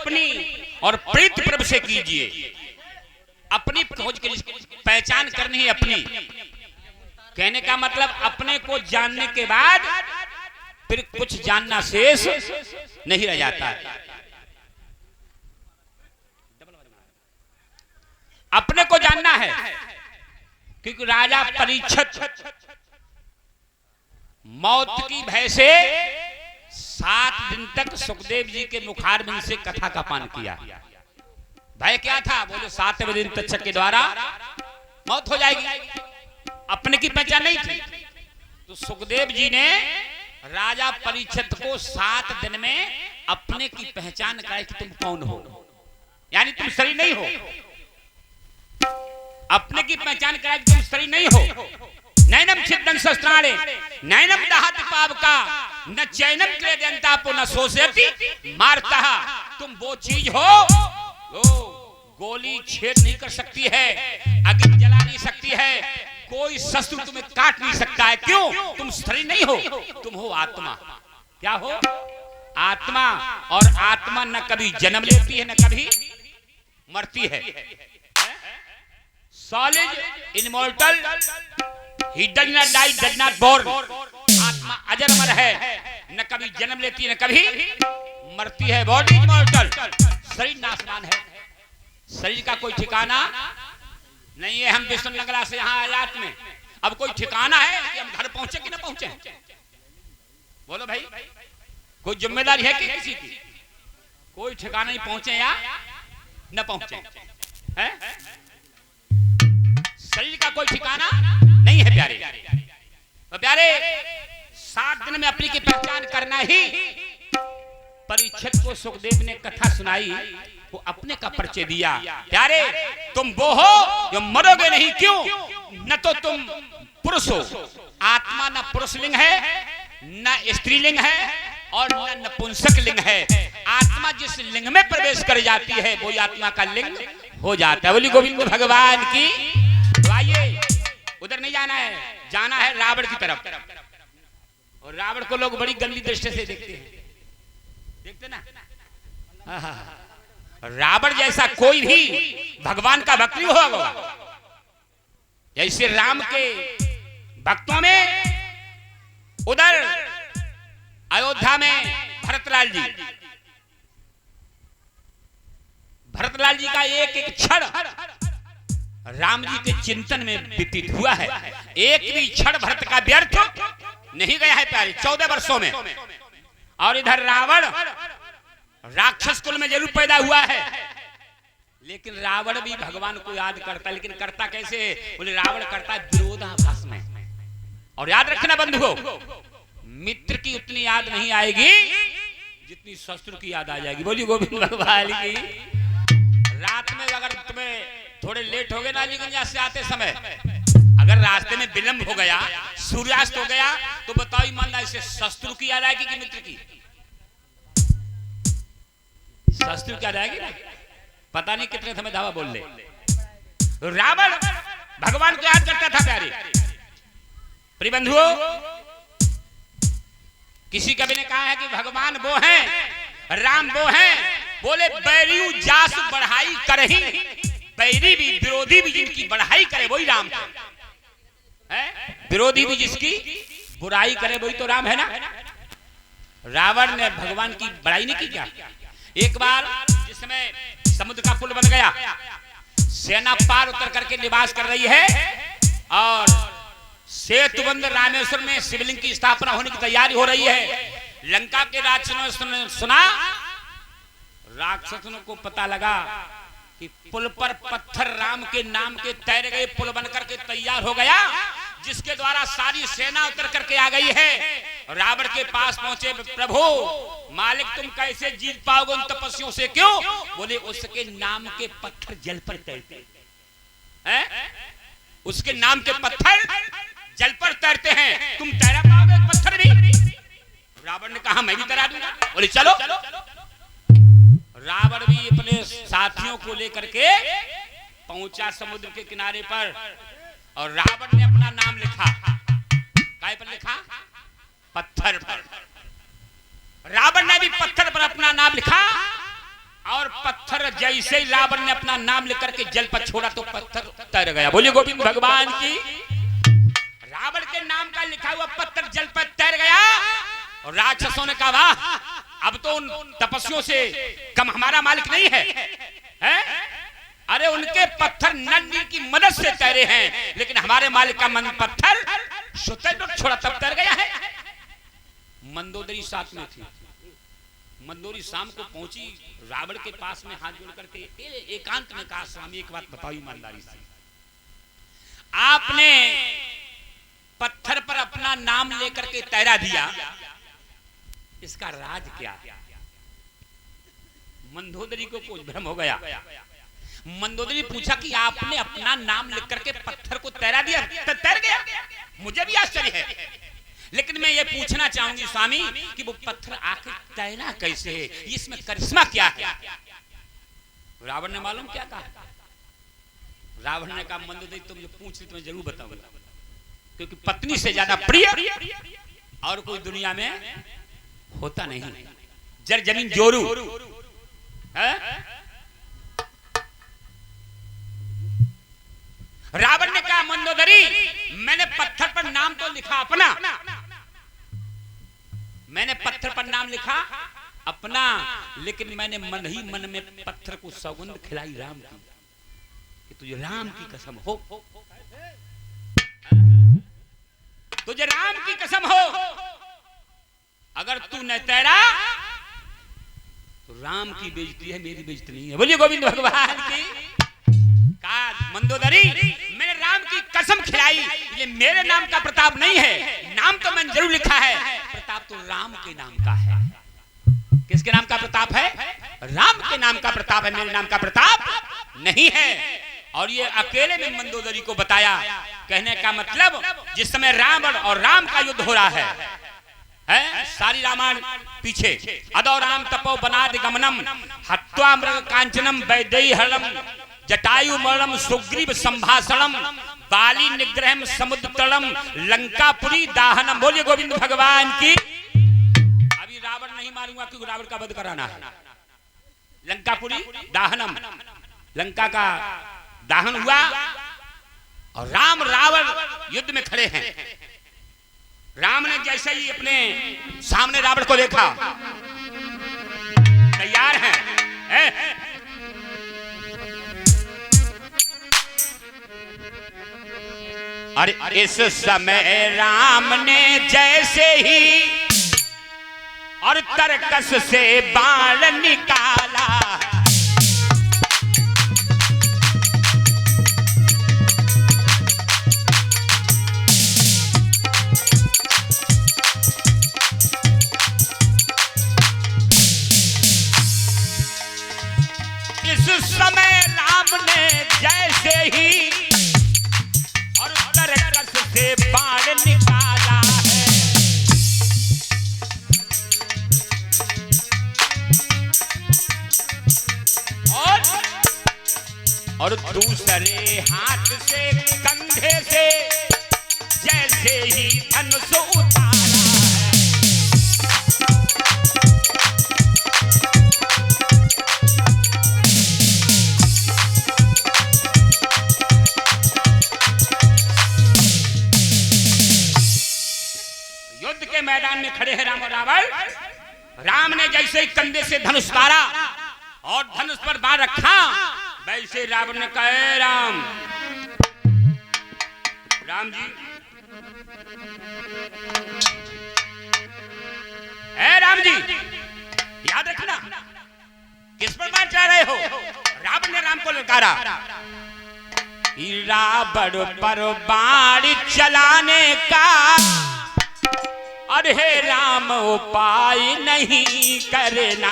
अपनी और प्रीत प्रभु से कीजिए। अपनी खोज के पहचान करनी है अपनी। कहने का मतलब अपने को जानने के बाद फिर कुछ जानना शेष नहीं रह जाता। अपने को जानना है, क्योंकि राजा परीक्षित मौत की भय से 7 दिन तक सुखदेव जी के मुखारबिंद से कथा का पान किया। भय क्या था? बोले 7वें दिन तक्षक के द्वारा मौत हो जाएगी। अपने की पहचान नहीं थी, तो सुखदेव जी ने राजा परीक्षित को 7 दिन में अपने की पहचान कराई कि तुम कौन हो, यानी तुम शरीर नहीं हो। अपने की पहचान कराई कि तुम शरीर नहीं हो। नैनम छिद्दं शस्त्राणे नैनम दहति पावका न चैनम क्लेदयन्तापो न शोषयति मारतः। तुम वो चीज हो गोली छेद नहीं कर सकती है, अग्नि जला नहीं सकती है, कोई शस्त्र तुम्हें काट नहीं सकता है। क्यों? तुम शरीर नहीं हो, तुम हो आत्मा। क्या हो? आत्मा। और आत्मा न कभी जन्म लेती है न कभी मरती है। Solid immortal, he does not die, does not born। आत्मा अजर अमर है, न कभी जन्म लेती है न कभी मरती है। बॉडी इमॉर्टल, शरीर नाशवान है। शरीर का कोई ठिकाना नहीं है। हम विष्णुनगरा से यहाँ आयात में, अब कोई ठिकाना है कि हम घर पहुंचे कि न पहुंचे? बोलो भाई, कोई जिम्मेदारी है कि किसी की? कोई ठिकाना नहीं, पहुंचे या न पहुंचे है? शरीर का कोई ठिकाना नहीं है प्यारे। तो प्यारे 7 दिन में अपनी की पहचान करना ही। परीक्षित को सुखदेव ने कथा सुनाई, वो अपने का परिचय दिया। प्यारे तुम वो हो जो मरोगे नहीं। क्यों? न तो तुम पुरुष हो, आत्मा न पुरुषलिंग है न स्त्रीलिंग है और न नपुंसक लिंग है। आत्मा जिस लिंग में प्रवेश कर जाती है वो आत्मा का लिंग हो जाता है। बोली गोविंद भगवान की। तो आइए, उधर नहीं जाना है, जाना है रावण की तरफ। और रावण को लोग बड़ी गंदी दृष्टि से देखते हैं, देखते ना। रावण जैसा कोई भी भगवान का भक्त नहीं होगा। जैसे राम के भक्तों में उधर अयोध्या में भरतलाल जी का एक एक क्षण राम जी के चिंतन में व्यतीत हुआ है। एक भी क्षण भरत का व्यर्थ नहीं गया है प्यारे 14 वर्षों में। और इधर रावण राक्षस कुल में जरूर पैदा हुआ है, लेकिन रावण भी भगवान को याद करता है। लेकिन करता कैसे? बोले रावण करता है विरोधाभास में। और याद रखना बंधुओं, मित्र की उतनी याद नहीं आएगी जितनी शत्रु की याद आ जाएगी। बोली गोविंद भगवान की। रात में अगर तुम्हें थोड़े लेट हो गए नालीगंज से आते समय, अगर रास्ते में विलंब हो गया, सूर्यास्त हो गया, तो बताओ ईमानदारी से शत्रु की याद आएगी कि मित्र की? शत्रु की याद आएगी ना। पता नहीं कितने समय धावा बोल ले। रावण भगवान को याद करता था प्यारे। प्रिय बंधुओं, किसी कवि ने कहा है कि भगवान वो हैं, राम वो हैं, बोले बैरियू जास बढ़ाई करही, बैरी भी विरोधी भी जिनकी बढ़ाई करे वही राम है। विरोधी भी जिसकी बुराई करे वही तो राम है ना। रावण ने भगवान की बड़ाई नहीं की क्या? एक बार जिसमें समुद्र का पुल बन गया, सेना पार उतर करके निवास कर रही है और सेतुबंध रामेश्वर में शिवलिंग की स्थापना होने की तैयारी हो रही है। लंका के राक्षसों ने सुना, राक्षसों को पता लगा कि पुल पर पत्थर राम के नाम के तैर गए, पुल बनकर के तैयार हो गया, जिसके द्वारा सारी सेना उतर करके आ गई है। रावण के पास पहुंचे, प्रभु मालिक तुम कैसे जीत पाओगे उन तपस्वियों से? क्यों? बोले उसके नाम के पत्थर जल पर तैरते हैं, उसके नाम के पत्थर जल पर तैरते हैं, तुम तैरा पाओगे पत्थर भी? रावण ने कहा मैं भी तैरा दूंगा। बोले चलो। रावण भी अपने साथियों को लेकर के पहुंचा समुद्र के किनारे पर और रावण ने अपना नाम लिखा। काय पर लिखा? पत्थर पर। रावण ने भी पत्थर पर अपना नाम लिखा और पत्थर जैसे ही रावण ने अपना नाम लेकर के जल पर छोड़ा तो पत्थर तैर गया। बोलिए गोविंद भगवान की। रावण के नाम का लिखा हुआ पत्थर जल पर तैर गया और राक्षसों ने कहा वाह, अब तो उन तपस्वियों से कम हमारा मालिक नहीं है? अरे उनके पत्थर नंदी की मदद से तैरे हैं, लेकिन हमारे मालिक का मन पत्थर स्वतः छोड़ा तब तैर गया है। मंदोदरी साथ में थी। मंदोदरी शाम को पहुंची, रावण के पास में हाथ जोड़ करके एकांत में कहा, स्वामी एक बात बताओ ईमानदारी से, आपने पत्थर पर अपना नाम लेकर के तैरा दिया, इसका राज क्या है? मंदोदरी को कुछ भ्रम हो गया। मंदोदरी पूछा कि आपने अपना नाम लेकर के पत्थर को तैरा दिया, तैर गया? मुझे भी आश्चर्य है, लेकिन मैं ये पूछना चाहूंगी स्वामी कि वो पत्थर आखिर तैरा कैसे है, इसमें करिश्मा क्या है? रावण ने मालूम क्या कहा? रावण ने कहा मंदोदरी तुम जो पूछ रही तुम्हें जरूर बताऊंगा, क्योंकि पत्नी से ज्यादा प्रिय और कोई दुनिया में होता नहीं। जर जमीन जोरू है? रावण ने कहा मंदोदरी मैंने पत्थर पर नाम तो लिखा अपना, मैंने पत्थर पर नाम लिखा अपना, लेकिन मैंने मन ही मन में पत्थर को सौगंध खिलाई राम की कि तुझे राम की कसम हो, तुझे राम की कसम हो, अगर तू न तैरा तो राम की बेइज्जती है, मेरी बेइज्जती नहीं है। बोलिए गोविंद भगवान की। कहा मंदोदरी मैंने राम की कसम खिलाई, ये मेरे नाम का प्रताप नहीं है, नाम तो मैंने जरूर लिखा है, प्रताप तो राम के नाम का है। किसके नाम का प्रताप है? राम के नाम का प्रताप है, मेरे नाम का प्रताप नहीं है। और ये अकेले में मंदोदरी को बताया। कहने का मतलब जिस समय रावण और राम का युद्ध हो रहा है सारी रामायण पीछे, अदो राम तपो बनाद गमनम हत्वा मृग कांचनम वैदेही हरणम जटायु मरणम सुग्रीव संभाषणम बाली निग्रहम समुद्र तलम लंकापुरी दाहनम। बोलिए गोविंद भगवान की। अभी रावण नहीं मारूंगा क्योंकि रावण का वध कराना है। लंकापुरी दाहनम, लंका का दाहन हुआ और राम रावण युद्ध में खड़े हैं। राम ने जैसे ही अपने सामने रावण को देखा, तैयार हैं, अरे इस समय राम ने जैसे ही और तरकस से बाण निकाला, समय राम ने जैसे ही और तरकस से बाण निकाला है, और दूसरे हाथ से कंधे से जैसे ही धनुष उतारा मैदान में खड़े हैं राम और रावण। राम ने जैसे ही कंधे से धनुष उतारा और धनुष पर बाण रखा, वैसे रावण ने कहा राम, राम जी, राम जी याद रखना किस पर बाण चला रहे हो। रावण ने राम को ललकारा, रावण पर बाण चलाने का अरे राम उपाय नहीं करना,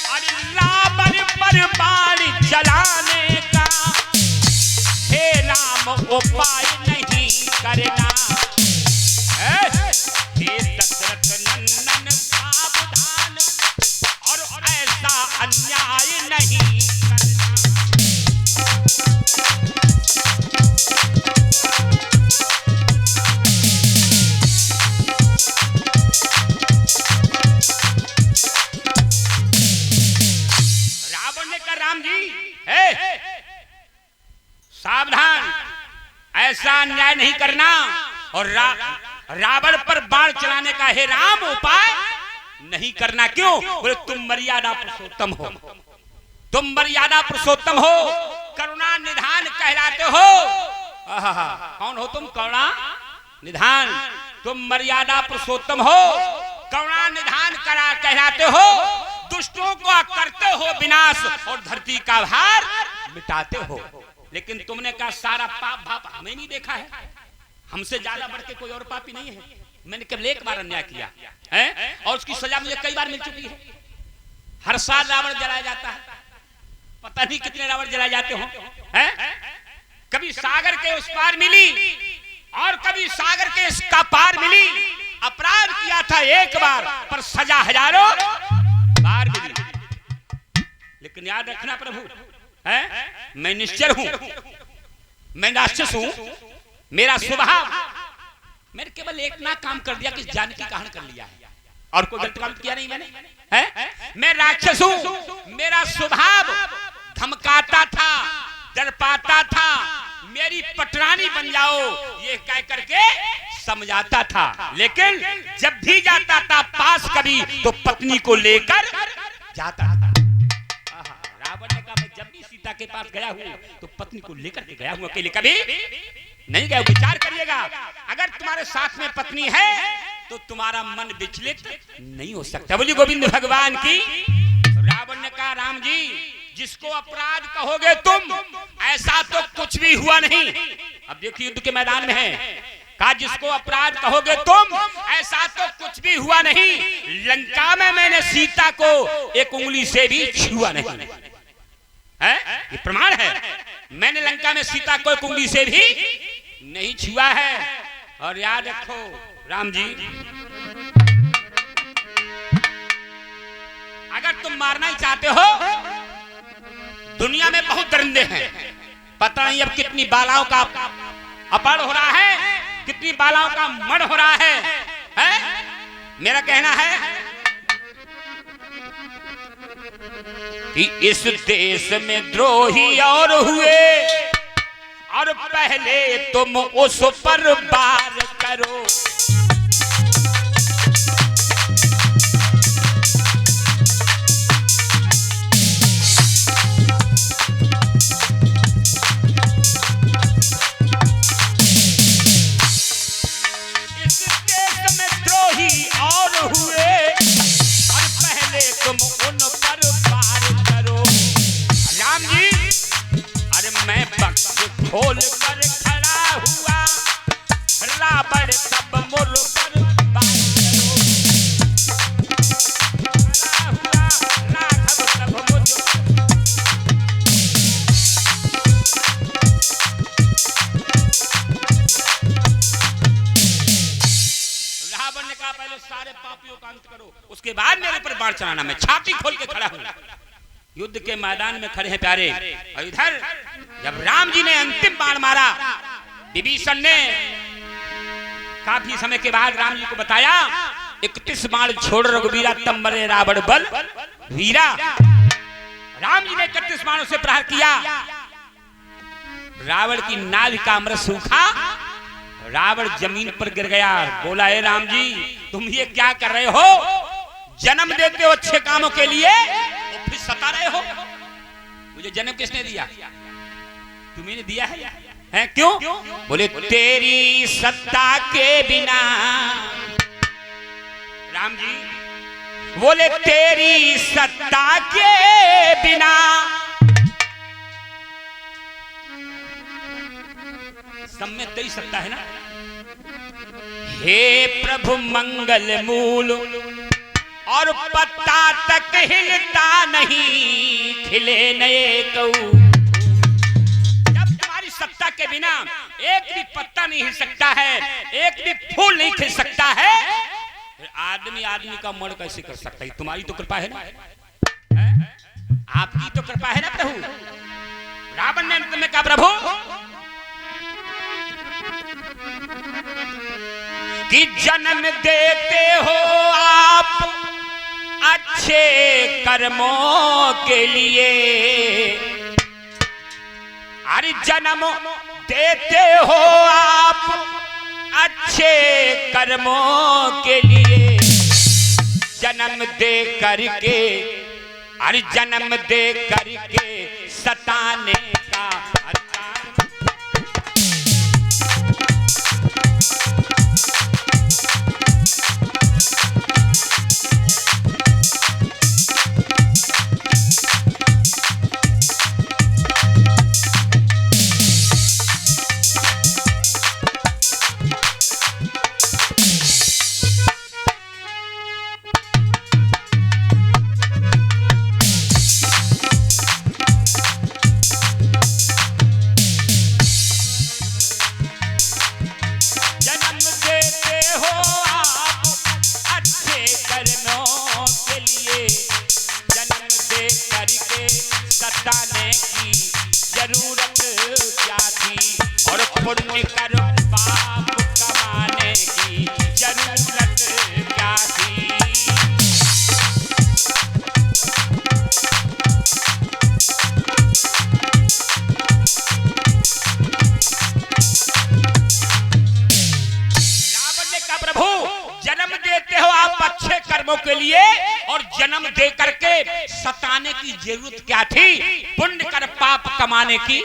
अरे रावण पर बाण चलाने का हे राम उपाय नहीं करना, दशरथ नंदन सावधान और ऐसा अन्याय सावधान, ऐसा अन्याय नहीं करना। और रावण पर बाण चलाने का हे राम उपाय नहीं करना। क्यों? बोले तुम मर्यादा पुरुषोत्तम हो, तुम मर्यादा पुरुषोत्तम हो, करुणा निधान कहलाते हो। कौन हो तुम? करुणा निधान। तुम मर्यादा पुरुषोत्तम हो, करुणा निधान कहलाते हो, दुष्टों को करते हो विनाश और धरती का भार मिटाते हो। लेकिन तुमने कहा सारा पाप भाप हमें नहीं देखा है, हमसे ज्यादा बढ़ के कोई और पापी नहीं है। मैंने केवल एक बार अन्याय किया है और उसकी सजा मुझे कई बार मिल चुकी है। हर साल रावण जलाया जाता है, पता नहीं कितने रावण जलाए जाते हो। कभी सागर के उस पार मिली और कभी सागर के इसका पार मिली। अपराध किया था एक बार पर सजा हजारों बार मिली। लेकिन याद रखना प्रभु, मैं निश्चर हूं, मैं राक्षस हूं, मेरा स्वभाव, मैंने केवल एक ना काम कर दिया कि जानकी का हरण कर लिया है और कोई गलत काम किया नहीं मैंने। मैं राक्षस हूं, मेरा स्वभाव धमकाता था, डरपाता था, मेरी पटरानी बन जाओ ये कह करके समझाता था। लेकिन जब भी जाता था पास कभी तो पत्नी को लेकर जाता था। रावण ने कहा मैं जब भी सीता के पास गया हूं तो पत्नी को लेकर के गया हूं, अकेले कभी नहीं गया। विचार करिएगा, अगर तुम्हारे साथ में पत्नी है तो तुम्हारा मन विचलित नहीं हो सकता। बोलिए गोविंद भगवान की। रावण ने कहा राम जी जिसको अपराध कहोगे तुम, ऐसा तो कुछ भी हुआ नहीं। अब देखिए युद्ध के मैदान में है, कहा जिसको अपराध कहोगे तुम, ऐसा तो कुछ भी हुआ नहीं। लंका में मैंने सीता को एक उंगली से भी छुआ नहीं है, ये प्रमाण है। मैंने लंका में सीता को एक उंगली से भी नहीं छुआ है। और याद रखो राम जी, अगर तुम मारना ही चाहते हो, दुनिया में बहुत दरिंदे हैं, पता नहीं अब कितनी बालाओं का अपहरण हो रहा है, कितनी बालाओं का मर्डर हो रहा है? मेरा कहना है कि इस देश में द्रोही और हुए और पहले तुम उस पर वार करो। इस देश में द्रोही और हुए और पहले तुम उन पर वार करो। राम जी अरे मैं बख्श खोल कर खड़ा हुआ, रावण तब मुर पर वार करो। खड़ा हुआ राघव तब मुझ। रावण ने कहा पहले सारे पापियों का अंत करो, उसके बाद मेरे ऊपर बाण चलाना। मैं छाती खोल के खड़ा हूं। युद्ध के मैदान में खड़े हैं प्यारे। और इधर जब राम जी ने अंतिम बाण मारा, विभीषण ने काफी समय के बाद राम जी को बताया 31 बाण छोड़ रघुवीरा तब मरे रावण बल वीरा। राम जी ने 31 बाणों से प्रहार किया, रावण की नाभि का अमृत सूखा, रावण जमीन पर गिर गया। बोला हे राम जी तुम ये क्या कर रहे हो? जन्म देते हो अच्छे कामों के लिए और फिर सता रहे हो। मुझे जन्म किसने दिया? तुम्हें दिया है क्यों? बोले तेरी सत्ता के बिना। राम जी बोले तेरी सत्ता के बिना सब में तेरी सत्ता है ना। हे प्रभु मंगल मूल और पत्ता तक हिलता नहीं, खिले नए कऊ। जब तुम्हारी सत्ता के बिना एक भी पत्ता नहीं हिल सकता है, एक भी फूल नहीं खिल सकता है, आदमी आदमी का मन कैसे कर सकता है? तुम्हारी तो कृपा है ना, आपकी तो कृपा है ना प्रभु। रावण ने अंत में कहा प्रभु कि जन्म देते हो आप अच्छे कर्मों के लिए, अरे जन्म देते हो आप अच्छे कर्मों के लिए, जन्म दे करके, अरे जन्म दे करके सताने का सताने की जरूरत क्या थी, और पुण्य कर पाप कमाने की जरूरत क्या थी। रावण ने कहा प्रभु जन्म देते हो आप अच्छे कर्मों के लिए, और जन्म दे करके सताने की जरूरत क्या थी, पुण्य कर पाप कमाने की